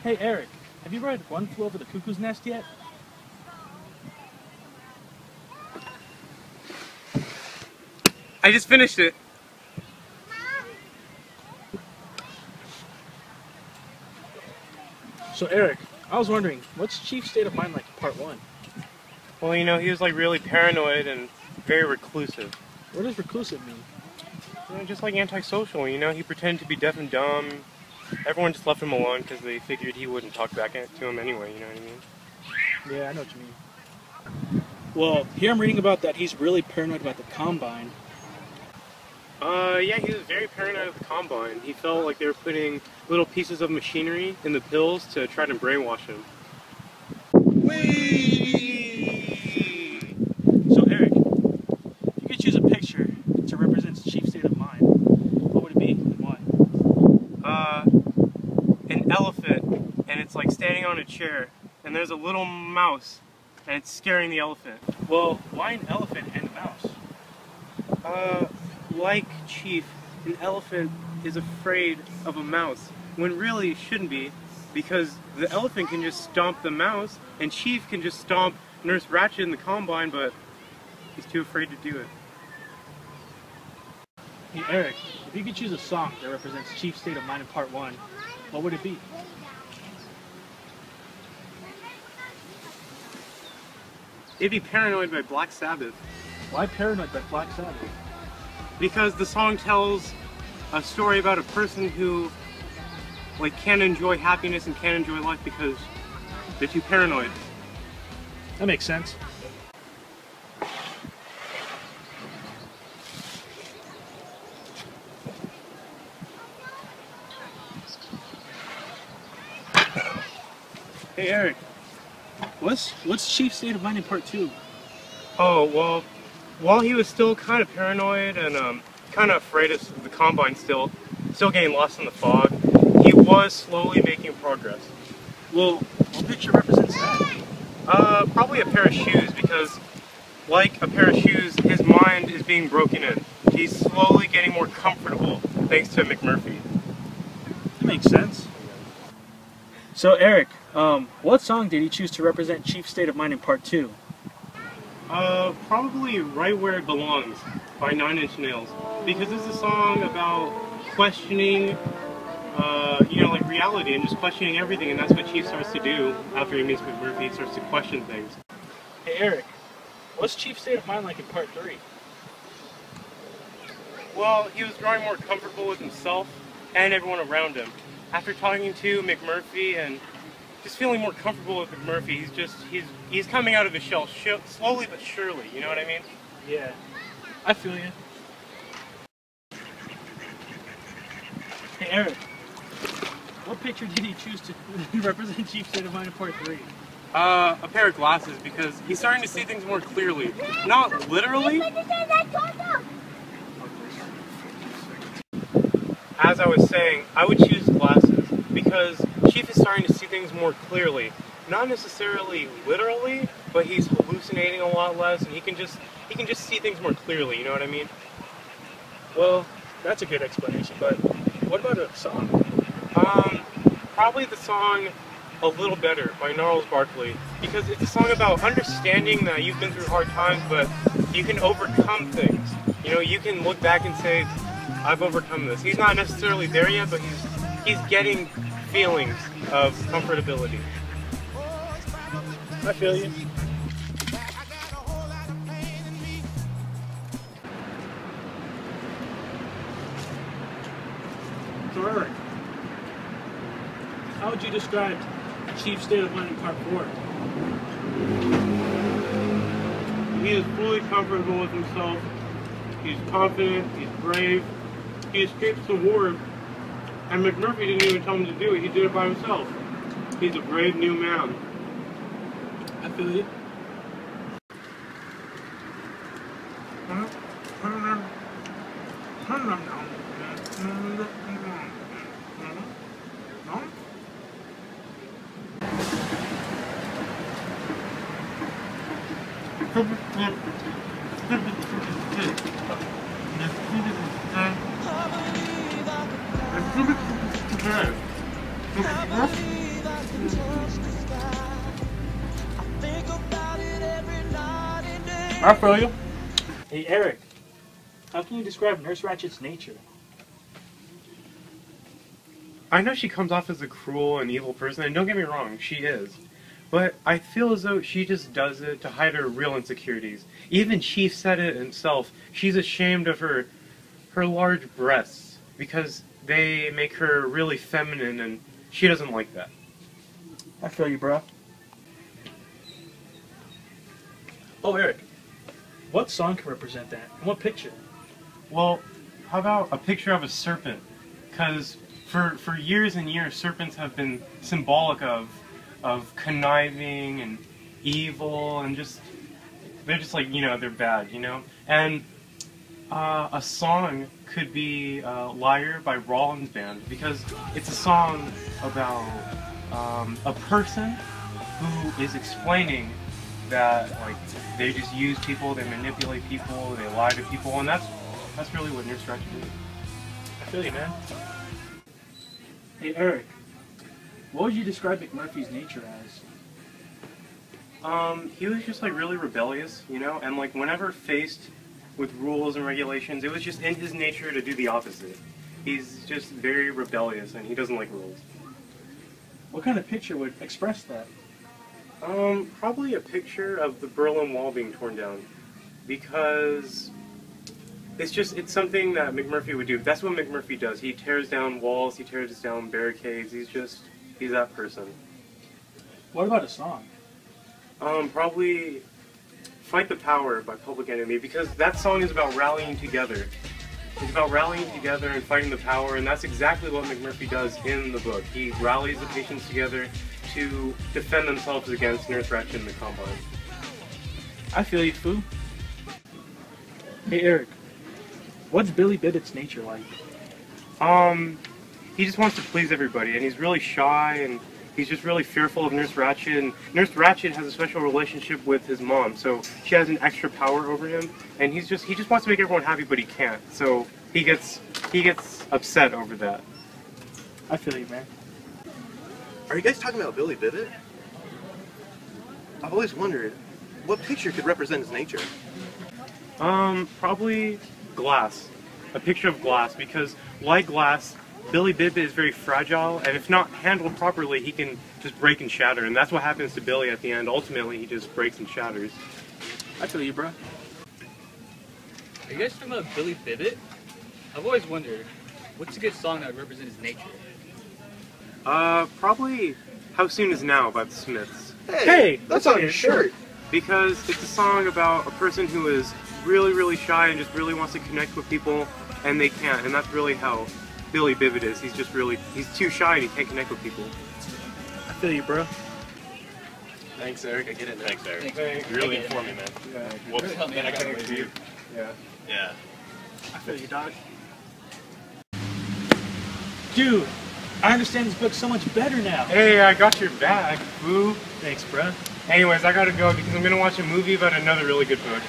Hey Eric, have you read One Flew Over the Cuckoo's Nest yet? I just finished it. So Eric, I was wondering, what's Chief's state of mind like in part 1? Well, you know, he was like really paranoid and very reclusive. What does reclusive mean? You know, just like antisocial, you know, he pretended to be deaf and dumb. Everyone just left him alone because they figured he wouldn't talk back to him anyway, you know what I mean? Yeah, I know what you mean. Well, here I'm reading about that he's really paranoid about the Combine. Yeah, he was very paranoid of the Combine. He felt like they were putting little pieces of machinery in the pills to try to brainwash him. Whee! So Eric, if you could choose a picture to represent Chief's state of mind, what would it be and why? An elephant, and it's like standing on a chair, and there's a little mouse, and it's scaring the elephant. Well, why an elephant and a mouse? Like Chief, an elephant is afraid of a mouse, when really it shouldn't be, because the elephant can just stomp the mouse, and Chief can just stomp Nurse Ratched in the Combine, but he's too afraid to do it. Hey Eric, if you could choose a song that represents Chief's state of mind in part 1, what would it be? It'd be Paranoid by Black Sabbath. Why Paranoid by Black Sabbath? Because the song tells a story about a person who like can't enjoy happiness and can't enjoy life because they're too paranoid. That makes sense. Hey Eric, what's Chief's state of mind in part 2? Oh, well, while he was still kind of paranoid and kind of afraid of the Combine still getting lost in the fog, he was slowly making progress. Well, what picture represents that? Probably a pair of shoes, because like a pair of shoes, his mind is being broken in. He's slowly getting more comfortable thanks to McMurphy. That makes sense. So Eric, what song did he choose to represent Chief's state of mind in part 2? Probably Right Where It Belongs by 9 Inch Nails, because this is a song about questioning, you know, like reality and just questioning everything, and that's what Chief starts to do after he meets McMurphy. He starts to question things. Hey Eric, what's Chief's state of mind like in part 3? Well, he was growing more comfortable with himself and everyone around him. After talking to McMurphy and just feeling more comfortable with McMurphy, he's coming out of his shell slowly but surely, you know what I mean? Yeah, I feel you. Hey Eric, what picture did he choose to represent Chief's state of mind in part 3? A pair of glasses, because he's starting to see things more clearly. Not literally. As I was saying, I would choose glasses because Chief is starting to see things more clearly. Not necessarily literally, but he's hallucinating a lot less, and he can just see things more clearly, you know what I mean? Well, that's a good explanation, but what about a song? Probably the song A Little Better by Gnarls Barkley, because it's a song about understanding that you've been through hard times, but you can overcome things. You know, you can look back and say, I've overcome this. He's not necessarily there yet, but he's getting feelings of comfortability. I feel you. So Eric, how would you describe Chief's state of mind in part 4? He is fully comfortable with himself. He's confident. He's brave. He escapes the war, and McMurphy didn't even tell him to do it. He did it by himself. He's a brave new man. I feel you. I feel you. Hey, Eric, how can you describe Nurse Ratchet's nature? I know she comes off as a cruel and evil person, and don't get me wrong, she is. But I feel as though she just does it to hide her real insecurities. Even Chief said it himself. She's ashamed of her large breasts because they make her really feminine, and she doesn't like that. I feel you, bro. Oh, Eric, what song can represent that? And what picture? Well, how about a picture of a serpent? Because for years and years, serpents have been symbolic of conniving and evil, and they're just like, they're bad, And a song could be Liar by Rollins Band, because it's a song about a person who is explaining that, like, they just use people, they manipulate people, they lie to people, and that's really what Nurse Ratchet is. I feel you, man. Hey, Eric, what would you describe McMurphy's nature as? He was just, like, really rebellious, and, like, whenever faced with rules and regulations, it was just in his nature to do the opposite. He's just very rebellious, and he doesn't like rules. What kind of picture would express that? Probably a picture of the Berlin Wall being torn down, because it's something that McMurphy would do. That's what McMurphy does. He tears down walls, he tears down barricades, he's that person. What about a song? Probably Fight the Power by Public Enemy, because that song is about rallying together. It's about rallying together and fighting the power, and that's exactly what McMurphy does in the book. He rallies the patients together to defend themselves against Nurse Ratchet and the Combine. I feel you, Foo. Hey, Eric, what's Billy Bibbit's nature like? He just wants to please everybody, and he's really shy, and he's just really fearful of Nurse Ratchet, and Nurse Ratchet has a special relationship with his mom, so she has an extra power over him, and he just wants to make everyone happy, but he can't, so he gets upset over that. I feel you, man. Are you guys talking about Billy Bibbit? I've always wondered, what picture could represent his nature? Probably glass. A picture of glass, because like glass, Billy Bibbit is very fragile, and if not handled properly, he can just break and shatter, and that's what happens to Billy at the end. Ultimately, he just breaks and shatters. I feel you, bro. Are you guys talking about Billy Bibbit? I've always wondered, what's a good song that would represent his nature? Probably How Soon Is Now by the Smiths. Hey, that's on your shirt. Because it's a song about a person who is really, really shy and just really wants to connect with people, and they can't, and that's really how Billy Bibbit is. He's too shy and he can't connect with people. I feel you, bro. Thanks, Eric. I get it now. Thanks, Eric. Thanks. You really informed me, man. Yeah. Whoops. Help me, I got Thanks, you. Yeah. Yeah. I feel you, dog. Dude, I understand this book so much better now. Hey, I got your bag, boo. Thanks, bro. Anyways, I gotta go because I'm gonna watch a movie about another really good book.